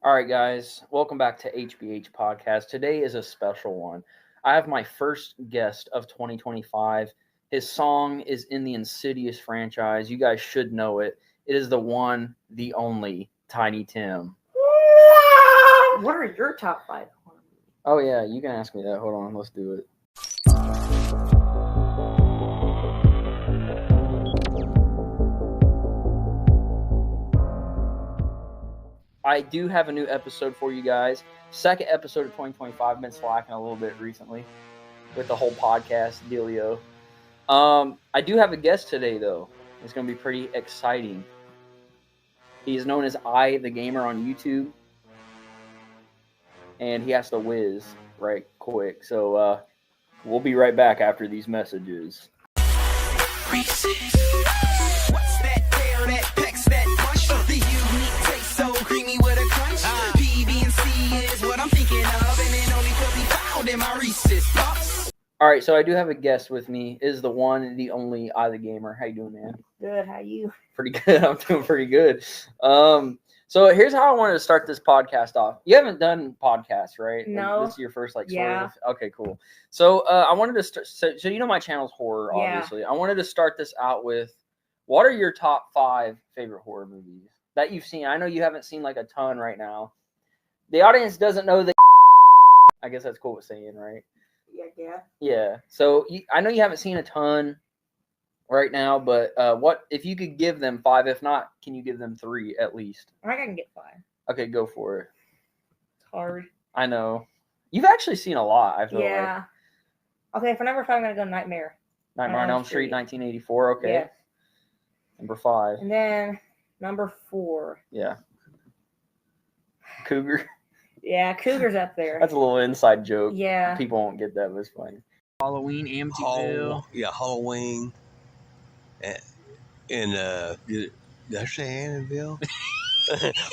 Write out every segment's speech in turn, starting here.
All right, guys, welcome back to HBH Podcast. Today is a special one. I have my first guest of 2025. His song is in the Insidious franchise. You guys should know it. It is the one, the only, Tiny Tim. What are your top 5 horror movies? Oh, yeah, you can ask me that. Hold on, let's do it. I do have a new episode for you guys. Second episode of 2025. Been slacking a little bit recently with the whole podcast dealio. I do have a guest today, though. It's going to be pretty exciting. He is known as I, the Gamer on YouTube. And he has to whiz right quick. So we'll be right back after these messages. All right, so I do have a guest with me. Is the one, the only, I the Gamer. How you doing, man? Good, how you? Pretty good. I'm doing pretty good. So here's how I wanted to start this podcast off. You haven't done podcasts, right? No. This is your first, sort Yeah. of. Okay, cool. So I wanted to start. So you know my channel's horror, obviously. I wanted to start this out with, what are your top 5 favorite horror movies that you've seen? I know you haven't seen like a ton right now. The audience doesn't know the. I guess that's cool with saying, right? Yeah. Yeah. So I know you haven't seen a ton right now, but what if you could give them 5? If not, can you give them 3 at least? I think I can get 5. Okay, go for it. It's hard. I know. You've actually seen a lot, I feel like. Yeah. Okay, for number 5, I'm going to go Nightmare. Nightmare on Elm Street, 1984. Okay. Yeah. Number 5. And then number 4. Yeah. Krueger. Yeah, Krueger's up there. That's a little inside joke. Yeah. People won't get that, but it's funny. Halloween, Amityville. Halloween. And did I say Annabelle?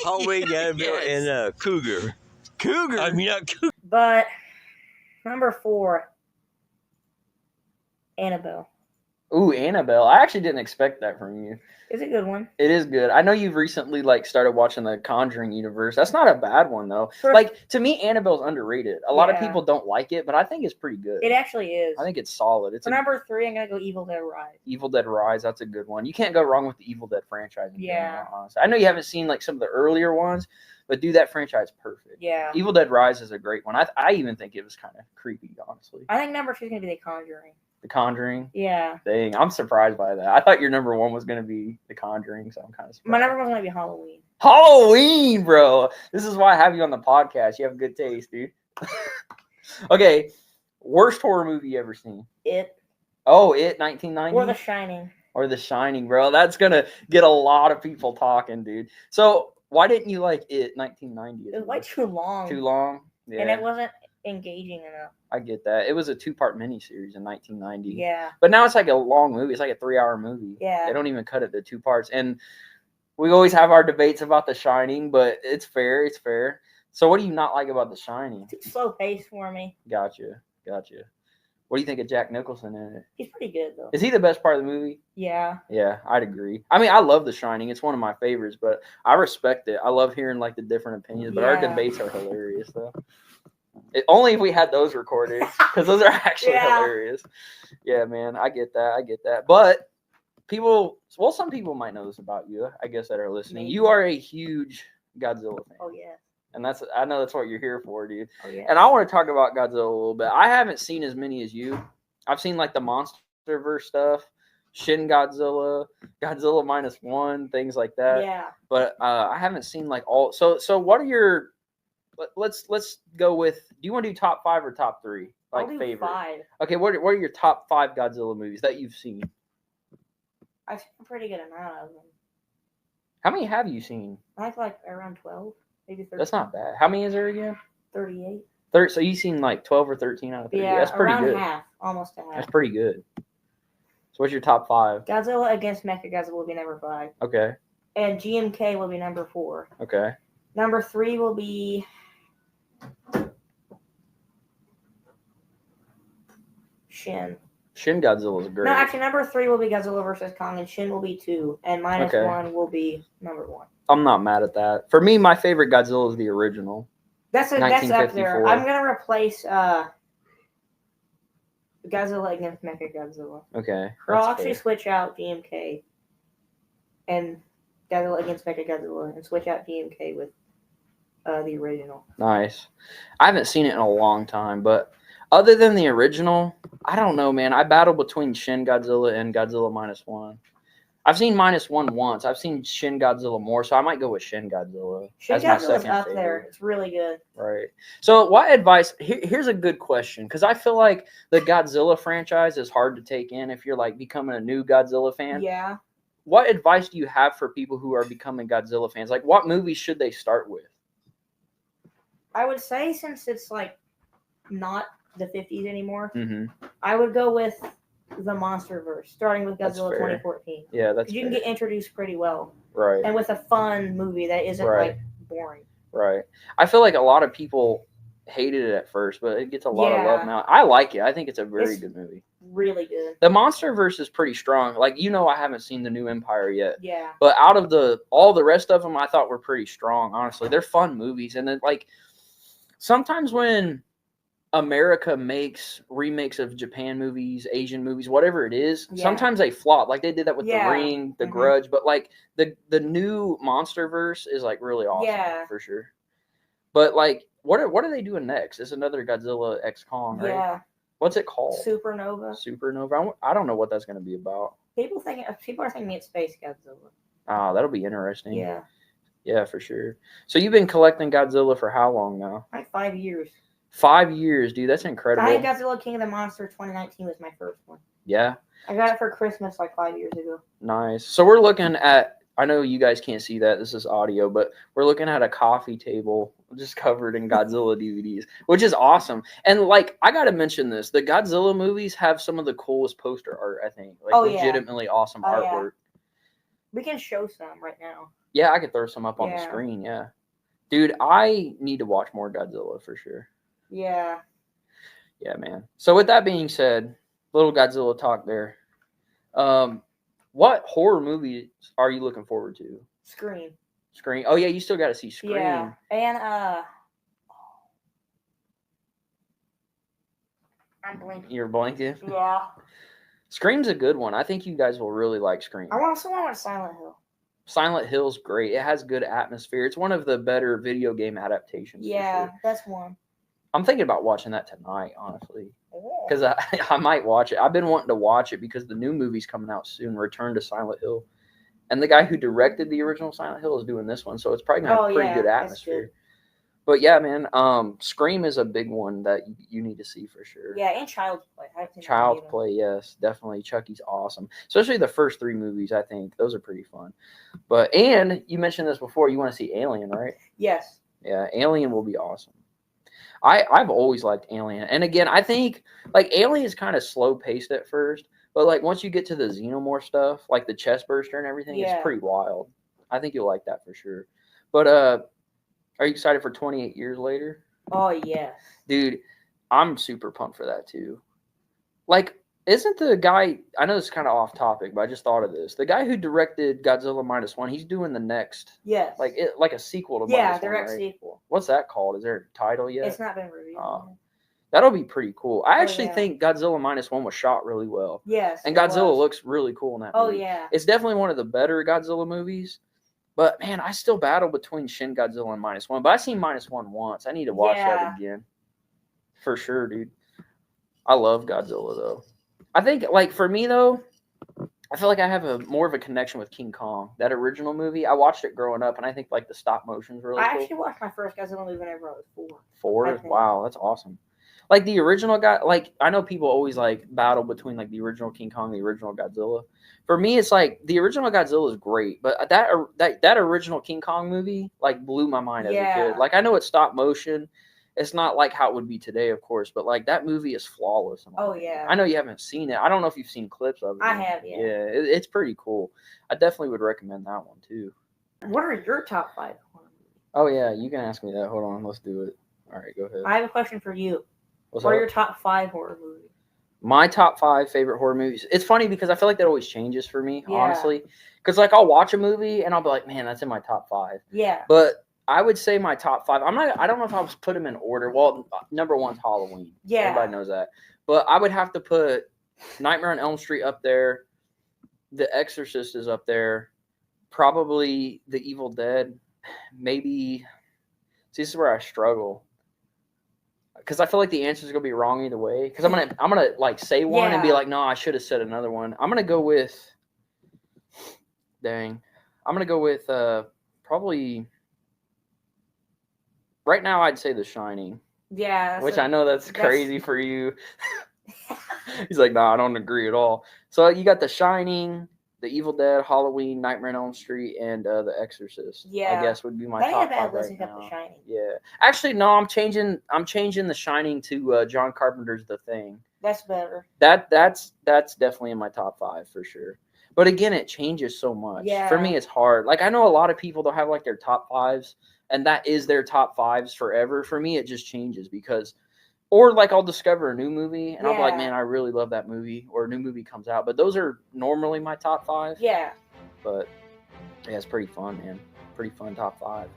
Halloween, Annabelle, Yes. and Krueger. Krueger? I mean, not Krueger. But number 4, Annabelle. Ooh, Annabelle. I actually didn't expect that from you. It's a good one. It is good. I know you've recently started watching the Conjuring universe. That's not a bad one though. For- To me, Annabelle's underrated. A lot of Yeah. people don't like it, but I think it's pretty good. It actually is. I think it's solid. It's For number 3, I'm going to go Evil Dead Rise. Evil Dead Rise. That's a good one. You can't go wrong with the Evil Dead franchise. in Yeah. general, honestly. I know you haven't seen some of the earlier ones, but dude, that franchise perfect. Yeah. Evil Dead Rise is a great one. I even think it was kind of creepy, honestly. I think number 2 is going to be The Conjuring. The Conjuring. Yeah. Dang, I'm surprised by that. I thought your number 1 was going to be The Conjuring, so I'm kind of surprised. My number 1 is going to be Halloween. Halloween, bro. This is why I have you on the podcast. You have good taste, dude. Okay, worst horror movie you ever seen? It. Oh, It, 1990? Or The Shining. Or The Shining, bro. That's going to get a lot of people talking, dude. So, why didn't you like It, 1990? It was way too long. Too long? Yeah, And it wasn't engaging enough. I get that. It was a 2-part miniseries in 1990. Yeah. But now it's like a long movie. It's like a 3-hour movie. Yeah. They don't even cut it to 2 parts. And we always have our debates about The Shining, but it's fair. It's fair. So what do you not like about The Shining? Too slow pace for me. Gotcha. What do you think of Jack Nicholson in it? He's pretty good though. Is he the best part of the movie? Yeah. Yeah, I'd agree. I mean, I love The Shining. It's one of my favorites, but I respect it. I love hearing the different opinions, but our Yeah. debates are hilarious though. Only if we had those recorded, because those are actually hilarious. Yeah, man, I get that. But some people might know this about you, I guess, that are listening. Maybe. You are a huge Godzilla fan. Oh yeah. And I know that's what you're here for, dude. Oh yeah. And I want to talk about Godzilla a little bit. I haven't seen as many as you. I've seen the MonsterVerse stuff, Shin Godzilla, Godzilla -1, things like that. Yeah. But I haven't seen all. So what are your? Let's go with. Do you want to do top 5 or top 3? I'll do favorite. 5. Okay, what are your top 5 Godzilla movies that you've seen? I've seen a pretty good amount of them. How many have you seen? I think around 12, maybe 13. That's not bad. How many is there again? 38. So you've seen 12 or 13 out of 30. Yeah, That's pretty around good. half, almost a half. That's pretty good. So what's your top 5? Godzilla against Mechagodzilla will be number 5, Okay. and GMK will be number 4. Okay. Number 3 will be Shin. Shin Godzilla is great. No, actually, number 3 will be Godzilla vs. Kong, and Shin will be 2, and minus Okay. 1 will be number 1. I'm not mad at that. For me, my favorite Godzilla is the original. That's up there. 1954. I'm gonna replace Godzilla against Mechagodzilla. Okay. Or I'll actually switch out GMK and Godzilla against Mechagodzilla and switch out GMK with the original. Nice. I haven't seen it in a long time, but other than the original, I don't know, man. I battle between Shin Godzilla and Godzilla minus 1. I've seen minus 1 once. I've seen Shin Godzilla more, so I might go with Shin Godzilla. Shin Godzilla's up there. It's really good. Right. So what advice, here's a good question, because I feel like the Godzilla franchise is hard to take in if you're like becoming a new Godzilla fan. Yeah. What advice do you have for people who are becoming Godzilla fans? Like, what movies should they start with? I would say, since it's like not the 50s anymore, Mm-hmm. I would go with the MonsterVerse, starting with Godzilla 2014. Yeah, that's you can get introduced pretty well. Right. And with a fun movie that isn't like boring. Right. I feel like a lot of people hated it at first, but it gets a lot of love now. I like it. I think it's a very good movie. Really good. The MonsterVerse is pretty strong. Like, I haven't seen the new Empire yet. Yeah. But out of all the rest of them, I thought were pretty strong, honestly. They're fun movies. And then, like, sometimes when America makes remakes of Japan movies, Asian movies, whatever it is, sometimes they flop. Like, they did that with The Ring, The Grudge. But, like, the new MonsterVerse is, like, really awesome for sure. But, like, what are they doing next? It's another Godzilla X Kong, right? Yeah. What's it called? Supernova. I don't know what that's going to be about. People are thinking it's Space Godzilla. Oh, that'll be interesting. Yeah. Yeah, for sure. So you've been collecting Godzilla for how long now? Like 5 years. 5 years, dude. That's incredible. I think Godzilla King of the Monsters 2019 was my first one. Yeah. I got it for Christmas like 5 years ago. Nice. So we're looking at, I know you guys can't see that, this is audio, but we're looking at a coffee table just covered in Godzilla DVDs, which is awesome. And, like, I got to mention this. The Godzilla movies have some of the coolest poster art, I think. Like, legitimately awesome artwork. Yeah. We can show some right now. Yeah, I could throw some up on the screen, yeah. Dude, I need to watch more Godzilla for sure. Yeah. Yeah, man. So with that being said, little Godzilla talk there. What horror movies are you looking forward to? Scream. Oh yeah, you still got to see Scream. Yeah, and I'm blinking. You're blinking? Yeah. Scream's a good one. I think you guys will really like Scream. I also want Silent Hill. Silent Hill's great. It has good atmosphere. It's one of the better video game adaptations. Yeah, for sure. That's one. I'm thinking about watching that tonight, honestly. Because I might watch it. I've been wanting to watch it because the new movie's coming out soon, Return to Silent Hill. And the guy who directed the original Silent Hill is doing this one, so it's probably going to have pretty good atmosphere. Good. But yeah, man, Scream is a big one that you need to see for sure. Yeah, and Child's Play. Child's Play, yes, definitely. Chucky's awesome. Especially the first 3 movies, I think. Those are pretty fun. And you mentioned this before, you want to see Alien, right? Yes. Yeah, Alien will be awesome. I've always liked Alien. And again, I think, like, Alien is kind of slow-paced at first. But, like, once you get to the Xenomorph stuff, like the chest burster and everything, it's pretty wild. I think you'll like that for sure. But, are you excited for 28 Years Later? Oh, yeah. Dude, I'm super pumped for that, too. Like, isn't the guy, I know this is kind of off topic, but I just thought of this. The guy who directed Godzilla Minus One, he's doing the next. Yes. Like a sequel to Minus One, Yeah, direct sequel. What's that called? Is there a title yet? It's not been revealed. That'll be pretty cool. I actually think Godzilla Minus One was shot really well. Yes. And Godzilla looks really cool in that movie. Oh, yeah. It's definitely one of the better Godzilla movies. But, man, I still battle between Shin Godzilla and Minus One. But I've seen Minus One once. I need to watch that again. For sure, dude. I love Godzilla, though. I think, like, for me, though, I feel like I have more of a connection with King Kong. That original movie, I watched it growing up, and I think, like, the stop motion's really cool. I actually watched my first Godzilla movie whenever I was 4. 4? Wow, that's awesome. Like, the original guy, like, I know people always, like, battle between, like, the original King Kong and the original Godzilla. For me, it's like, the original Godzilla is great, but that original King Kong movie, like, blew my mind as a kid. Like, I know it's stop motion. It's not like how it would be today, of course, but, like, that movie is flawless. Oh, yeah. I know you haven't seen it. I don't know if you've seen clips of it. I have, yeah. Yeah, it's pretty cool. I definitely would recommend that one, too. What are your top 5 horror movies? Oh, yeah, you can ask me that. Hold on, let's do it. All right, go ahead. I have a question for you. What are your top 5 horror movies? My top 5 favorite horror movies. It's funny because I feel like that always changes for me, Yeah. honestly. Because like I'll watch a movie and I'll be like, man, that's in my top 5. Yeah. But I would say my top 5. I don't know if I was put them in order. Well, number 1's Halloween. Yeah. Everybody knows that. But I would have to put Nightmare on Elm Street up there. The Exorcist is up there. Probably The Evil Dead. Maybe. See, this is where I struggle. Because I feel like the answer is gonna be wrong either way. Because I'm gonna like say one and be like, no, I should have said another one. I'm gonna go with. Dang, I'm gonna go with probably. Right now, I'd say The Shining. Yeah. Which I know that's crazy for you. He's like, nah, I don't agree at all. So you got The Shining, The Evil Dead, Halloween, Nightmare on Elm Street, and The Exorcist. Yeah. I guess would be my I top have 5 right listened up now. The Shining. Yeah. Actually, no, I'm changing The Shining to John Carpenter's The Thing. That's better. That's definitely in my top 5 for sure. But again, it changes so much. Yeah. For me, it's hard. Like I know a lot of people they'll have like their top 5s, and that is their top 5s forever. For me, it just changes because, or like I'll discover a new movie and I'll be like, man, I really love that movie, or a new movie comes out. But those are normally my top 5. Yeah. But yeah, it's pretty fun, man. Pretty fun top 5.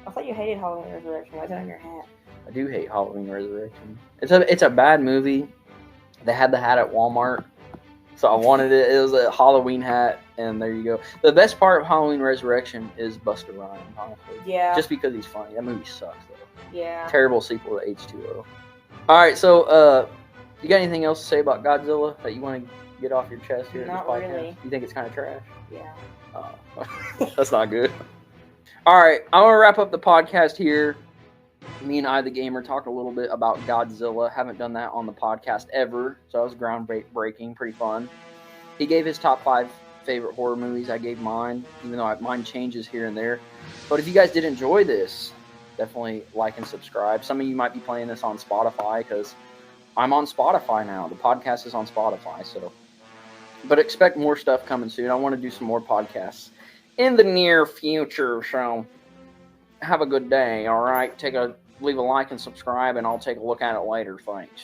I thought you hated Halloween Resurrection. Why is it on your hat? I do hate Halloween Resurrection. It's a bad movie. They had the hat at Walmart. So I wanted it. It was a Halloween hat, and there you go. The best part of Halloween Resurrection is Busta Rhymes, honestly. Yeah. Just because he's funny. That movie sucks, though. Yeah. Terrible sequel to H2O. All right, so you got anything else to say about Godzilla that you want to get off your chest here? Not in this podcast? really. You think it's kind of trash? Yeah. That's not good. All right, I'm going to wrap up the podcast here. Me and I, the gamer, talked a little bit about Godzilla. Haven't done that on the podcast ever, so that was groundbreaking, pretty fun. He gave his top 5 favorite horror movies. I gave mine, even though mine changes here and there. But if you guys did enjoy this, definitely like and subscribe. Some of you might be playing this on Spotify because I'm on Spotify now. The podcast is on Spotify, so. But expect more stuff coming soon. I want to do some more podcasts in the near future, so have a good day, all right? Leave a like and subscribe, and I'll take a look at it later. Thanks.